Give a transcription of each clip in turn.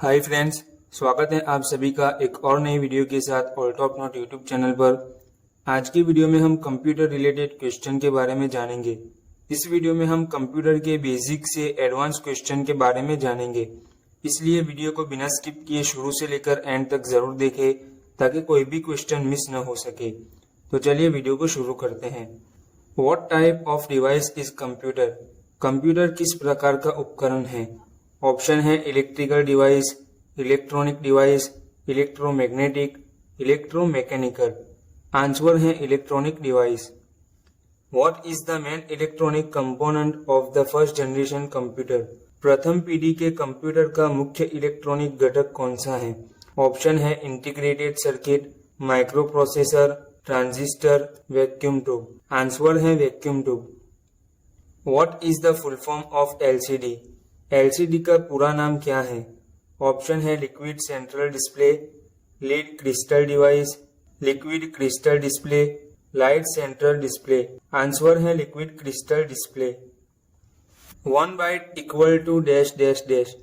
Hi friends, स्वागत है आप सभी का एक और नई वीडियो के साथ all top note YouTube channel पर। आज की वीडियो में हम कंप्यूटर रिलेटेड क्वेश्चन के बारे में जानेंगे। इस वीडियो में हम कंप्यूटर के बेसिक से एडवांस क्वेश्चन के बारे में जानेंगे, इसलिए वीडियो को बिना स्किप किए शुरू से लेकर एंड तक जरूर देखें ताकि कोई भी क्वेश्चन मिस न हो सके। तो चलिए वीडियो को शुरू करते हैं। What type of device is computer? Computer किस प्रकार का उपकरण है? ऑप्शन है electrical device, electronic device, electromagnetic, electromechanical. Answer है electronic device. What is the main electronic component of the first generation computer? प्रथम पीढ़ी के कंप्यूटर का मुख्य इलेक्ट्रॉनिक घटक कौन सा है? ऑप्शन है integrated circuit, microprocessor, transistor, vacuum tube. Answer है vacuum tube. What is the full form of LCD? LCD का पूरा नाम क्या है? ऑप्शन है liquid central display, lead crystal device, liquid crystal display, light central display. Answer है liquid crystal display. 1 byte equal to dash dash dash.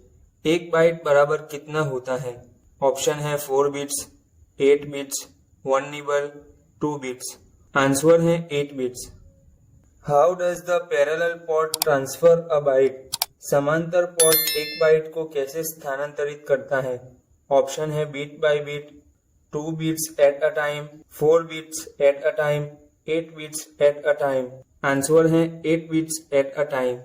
1 byte बराबर कितना होता है? ऑप्शन है 4 bits, 8 bits, 1 nibble, 2 bits. Answer है 8 bits. How does the parallel port transfer a byte? समांतर port 1 byte को कैसे स्थानांतरित करता है? ऑप्शन है bit by bit, 2 bits at a time, 4 bits at a time, 8 bits at a time. Answer है 8 bits at a time.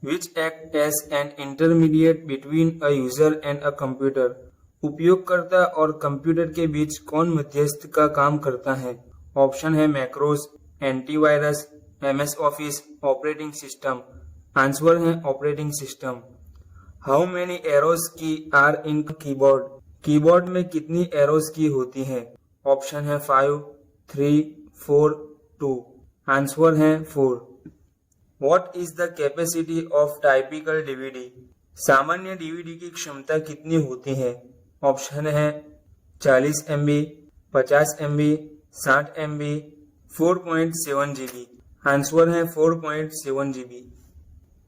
Which act as an intermediate between a user and a computer? उपयोगकर्ता और computer के बीच कौन मध्यस्थ का काम करता है? ऑप्शन है macros, antivirus, MS office, operating system. Answer है operating system. How many arrows key are in keyboard? Keyboard में कितनी एरोज की होती हैं? ऑप्शन है 5, 3, 4, 2। आंसर है 4। What is the capacity of typical DVD? सामान्य डीवीडी की क्षमता कितनी होती है? ऑप्शन है 40 MB, 50 MB, 60 MB, 4.7 GB। Answer है 4.7 GB।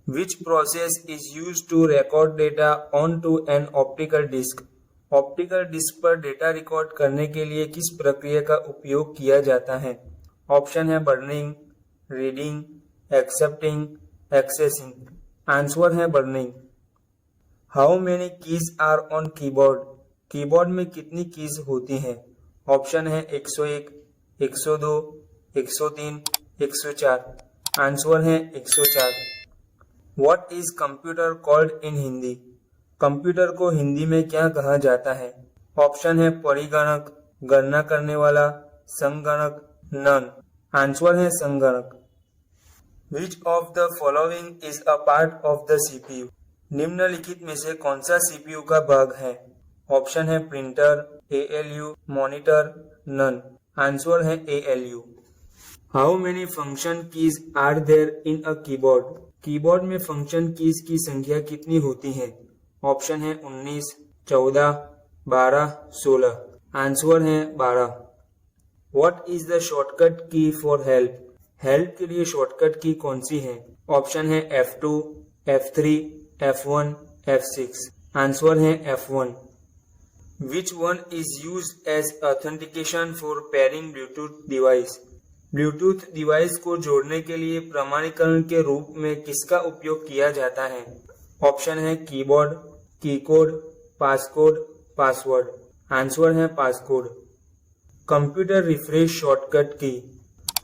Which process is used to record data onto an optical disc? Optical disc पर डेटा रिकॉर्ड करने के लिए किस प्रक्रिया का उपयोग किया जाता है? ऑप्शन है burning, reading, accepting, accessing. Answer है burning. How many keys are on keyboard? Keyboard में कितनी कीज होती हैं? ऑप्शन है 101, 102, 103, 104। आंसर है 104। What is computer called in Hindi? Computer को हिंदी में क्या कहा जाता है? ऑप्शन है परिगणक, गणना करने वाला, संगणक, नन। आंसर है संगणक। Which of the following is a part of the CPU? निम्नलिखित में से कौन सा CPU का भाग है? ऑप्शन है printer, ALU, monitor, none. Answer है ALU। How many function keys are there in a keyboard? Keyboard में फंक्शन कीज की संख्या कितनी होती है? ऑप्शन है 19, 14, 12, 16। आंसर है 12। व्हाट इज द शॉर्टकट की फॉर हेल्प? हेल्प के लिए शॉर्टकट की कौन सी है? ऑप्शन है F2, F3, F1, F6। Answer है F1। Which one is used as authentication for pairing Bluetooth device? Bluetooth device को जोड़ने के लिए प्रमाणीकरण के रूप में किसका उपयोग किया जाता है? ऑप्शन है keyboard, keycode, passcode, password. Answer है passcode. Computer refresh shortcut key.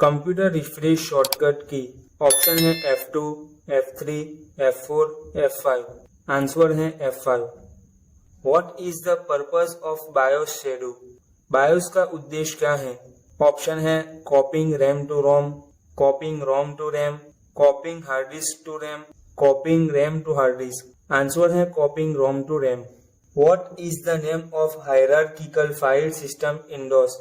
Computer refresh shortcut key. Option है F2, F3, F4, F5। Answer है F5। What is the purpose of BIOS shadow? BIOS का उद्देश्य क्या है? ऑप्शन है copying RAM to ROM, copying ROM to RAM, copying hard disk to RAM, copying RAM to hard disk. Answer है copying ROM to RAM. What is the name of hierarchical file system in DOS?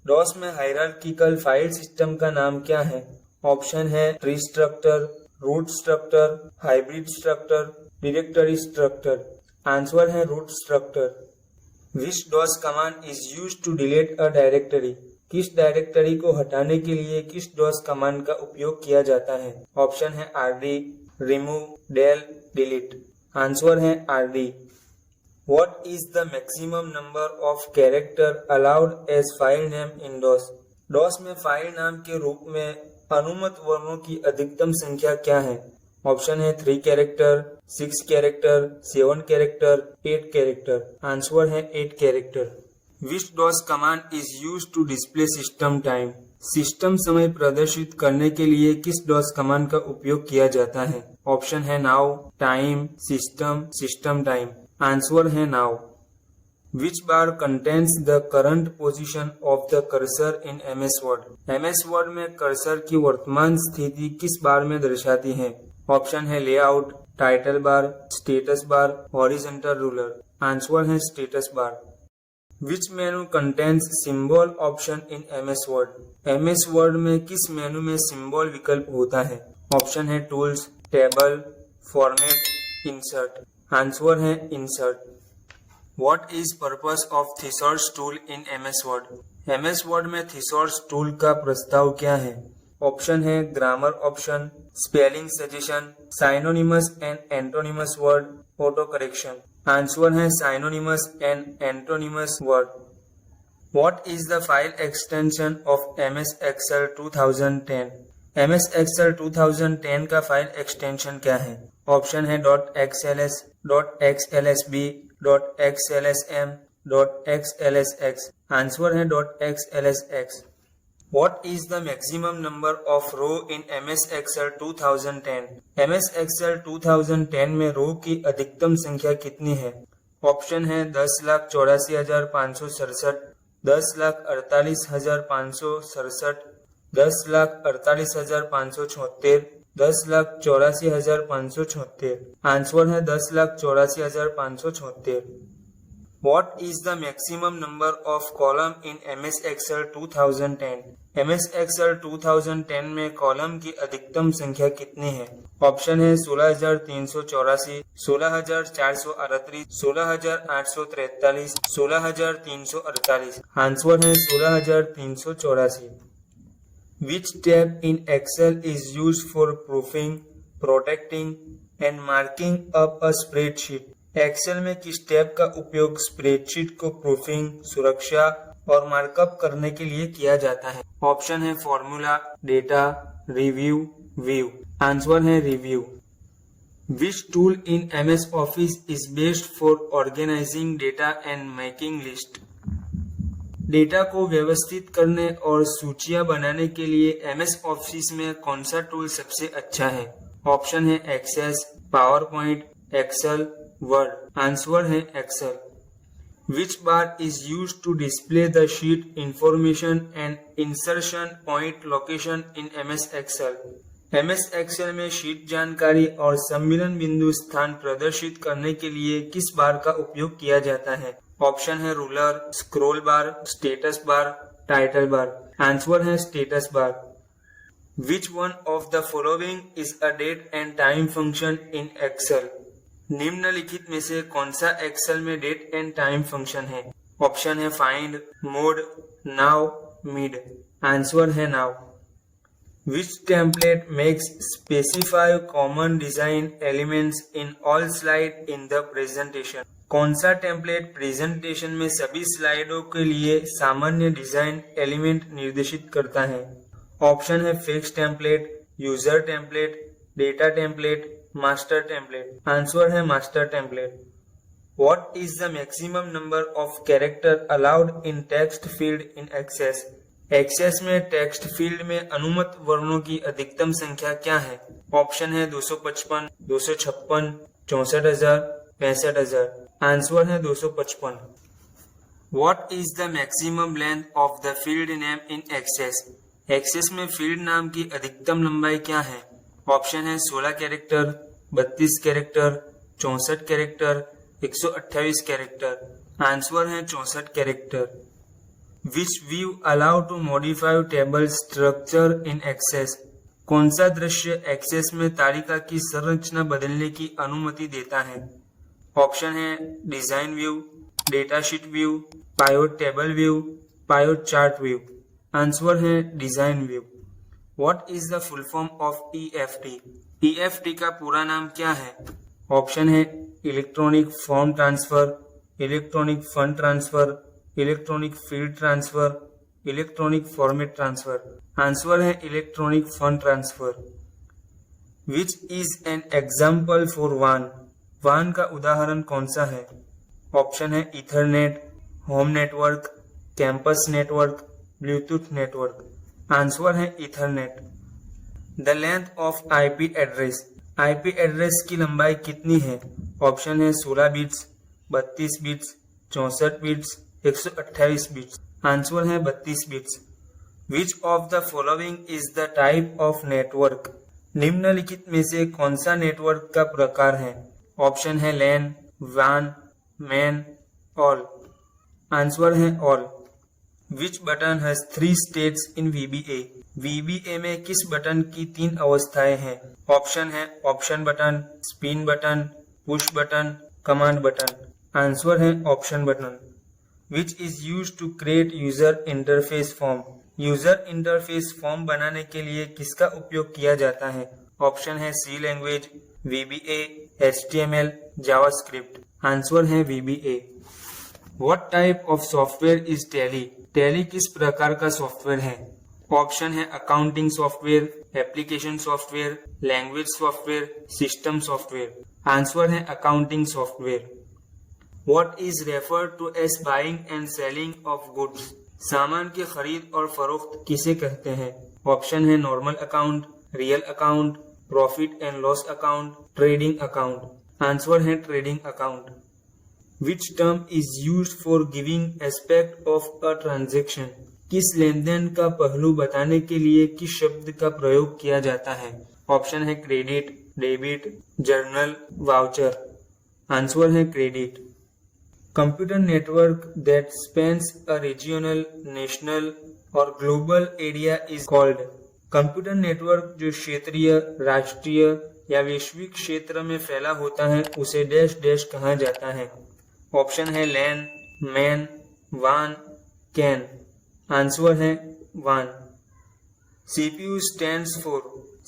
DOS में hierarchical file system का नाम क्या है? Option है tree structure, root structure, hybrid structure, directory structure. Answer है root structure. Which DOS command is used to delete a directory? किस directory को हटाने के लिए किस डॉस कमांड का उपयोग किया जाता है? ऑप्शन है RD, remove, del, delete. Answer है RD। What is the maximum number of character allowed as file name in DOS? DOS में फाइल नाम के रूप में अनुमत वर्णों की अधिकतम संख्या क्या है? ऑप्शन है 3 character, 6 character, 7 character, 8 character. Answer है 8 character. Which DOS command is used to display system time? System समय प्रदर्शित करने के लिए किस DOS कमांड का उपयोग किया जाता है? ऑप्शन है now, time, system, system time. Answer है now. Which bar contains the current position of the cursor in MS Word? MS Word में कर्सर की वर्तमान स्थिति किस बार में दर्शाती है? ऑप्शन है layout, title bar, status bar, horizontal ruler. Answer है status bar. Which menu contains symbol option in MS Word? MS Word में किस मेनू में सिंबल विकल्प होता है? ऑप्शन है tools, table, format, insert. Answer है insert. What is purpose of thesaurus tool in MS Word? MS Word में thesaurus tool का प्रस्ताव क्या है? ऑप्शन है grammar option, spelling suggestion, synonymous and antonymous word, auto correction. Answer है synonymous and antonymous word. What is the file extension of MS Excel 2010? MS Excel 2010 का file extension क्या है? ऑप्शन है .xls, .xlsb, .xlsm, .xlsx। Answer है .xlsx। What is the maximum number of row in MS Excel 2010? MS Excel 2010 में रो की अधिकतम संख्या कितनी है? ऑप्शन है 10,84,567, 10,48,567, 10,48,576, 10,84,576। आंसर है 10,84,576। What is the maximum number of column in MS Excel 2010? MS Excel 2010 में कॉलम की अधिकतम संख्या कितनी है? ऑप्शन है 16,384, 16,438, 16,843, 16,348। आंसर है 16,384। Which tab in Excel is used for proofing, protecting and marking up a spreadsheet? Excel में किस टैब का उपयोग स्प्रेडशीट को प्रूफिंग, सुरक्षा और मार्कअप करने के लिए किया जाता है? ऑप्शन है formula, data, review, view. Answer है review. Which tool in MS Office is best for organizing data and making list? Data को व्यवस्थित करने और सूचियां बनाने के लिए MS ऑफिस में कौन सा टूल सबसे अच्छा है? ऑप्शन है Access, PowerPoint, Excel, Word. Answer है Excel. Which bar is used to display the sheet information and insertion point location in MS Excel? MS Excel में शीट जानकारी और सम्मिलन बिंदु स्थान प्रदर्शित करने के लिए किस बार का उपयोग किया जाता है? ऑप्शन है ruler, scroll bar, status bar, title bar. Answer है status bar. Which one of the following is a date and time function in Excel? निम्नलिखित में से कौन सा एक्सेल में डेट एंड टाइम फंक्शन है? ऑप्शन है find, mode, now, mid. Answer है now. Which template makes specify common design elements in all slide in the presentation? कौन सा टेम्पलेट प्रेजेंटेशन में सभी स्लाइडों के लिए सामान्य डिजाइन एलिमेंट निर्देशित करता है? ऑप्शन है fix template, user template, data template, master template. Answer है master template. What is the maximum number of character allowed in text field in Access? Access में टेक्स्ट फील्ड में अनुमत वर्णों की अधिकतम संख्या क्या है? ऑप्शन है 255, 256, 64,000, 65,000। आंसर है 255। What is the maximum length of the field name in Access? Access में फील्ड नाम की अधिकतम लंबाई क्या है? ऑप्शन है 16 character, 32 character, 64 character, 128 character. Answer है 64 character. Which view allow to modify table structure in Access? कौन सा दृश्य एक्सेस में तालिका की संरचना बदलने की अनुमति देता है? ऑप्शन है design view, data sheet view, pivot table view, pivot chart view. Answer है design view. What is the full form of EFT? EFT का पूरा नाम क्या है? ऑप्शन है electronic form transfer, electronic fund transfer, electronic field transfer, electronic format transfer. Answer है electronic fund transfer. Which is an example for वान, वान का उदाहरण कौन सा है? ऑप्शन है Ethernet, home network, campus network, Bluetooth network. Answer है Ethernet. The length of IP address, IP address की लंबाई कितनी है? ऑप्शन है 16 bits, 32 bits, 64 bits, 128 bits. Answer है 32 bits. Which of the following is the type of network, निम्नलिखित में से कौन सा नेटवर्क का प्रकार है? ऑप्शन है लैन, वान, मैन, ऑल। आंसर है all. Which button has 3 states in VBA, VBA में किस बटन की 3 अवस्थाएं हैं? ऑप्शन है option button, spin button, push button, command button. Answer है option button. Which is used to create user interface form, user interface form बनाने के लिए किसका उपयोग किया जाता है? ऑप्शन है C language, VBA, HTML, JavaScript. Answer है VBA। What type of software is Tally? Tally किस प्रकार का सॉफ्टवेयर है? ऑप्शन है accounting software, application software, language software, system software. Answer है accounting software. What is referred to as buying and selling of goods? सामान की खरीद और फरोख्त किसे कहते हैं? ऑप्शन है normal account, real account, profit and loss account, trading account. Answer है trading account. Which term is used for giving aspect of a transaction? किस लेन देन का पहलू बताने के लिए किस शब्द का प्रयोग किया जाता है? ऑप्शन है credit, debit, journal, voucher. Answer है credit. Computer network that spans a regional, national और global area is called. Computer network जो क्षेत्रीय, राष्ट्रीय या वैश्विक क्षेत्र में फैला होता है उसे डैश डैश कहा जाता है। ऑप्शन है लैन, मैन, वान, कैन। आंसर है वान। CPU स्टैंड्स फॉर,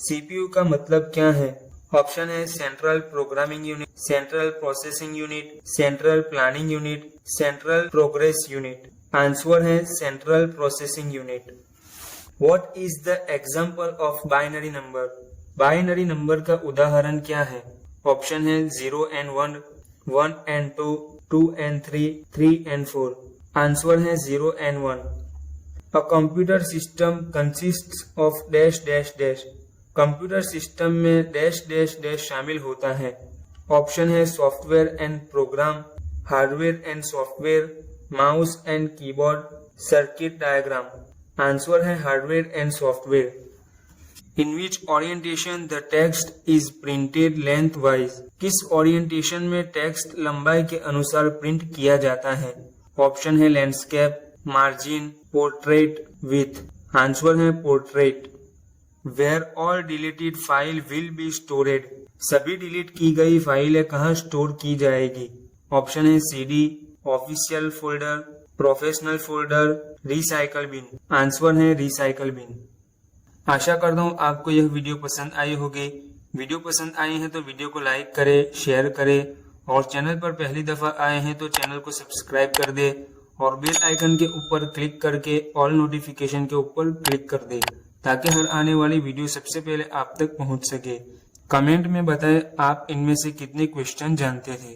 CPU का मतलब क्या है? ऑप्शन है central programming unit, central processing unit, central planning unit, central progress unit. Answer है central processing unit. What is the example of binary number, binary number का उदाहरण क्या है? ऑप्शन है 0 and 1, 1 and 2, 2 and 3, 3 and 4। Answer है 0 and 1। A computer system consists of dash dash dash। Computer system में dash dash dash शामिल होता है। ऑप्शन है software and program, hardware and software, mouse and keyboard, circuit diagram. Answer है hardware and software. In which orientation the text is printed lengthwise? किस orientation में text लंबाई के अनुसार प्रिंट किया जाता है? ऑप्शन है landscape, margin, portrait, width. Answer है portrait. Where all deleted file will be stored? सभी डिलीट की गई फाइलें कहाँ स्टोर की जाएगी? ऑप्शन है CD, official folder, professional folder, recycle bin. Answer है रिसाइकल बिन। आशा करता हूँ आपको यह वीडियो पसंद आई होगी। वीडियो पसंद आई है तो वीडियो को लाइक करें, शेयर करें और चैनल पर पहली दफा आए हैं तो चैनल को सब्सक्राइब कर दे और बेल आइकन के ऊपर क्लिक करके ऑल नोटिफिकेशन के ऊपर क्लिक कर दे ताकि हर आने वाली वीडियो सबसे पहले आप तक पहुंच सके। कमेंट में बताएं आप इनमें से कितने क्वेश्चन जानते थे।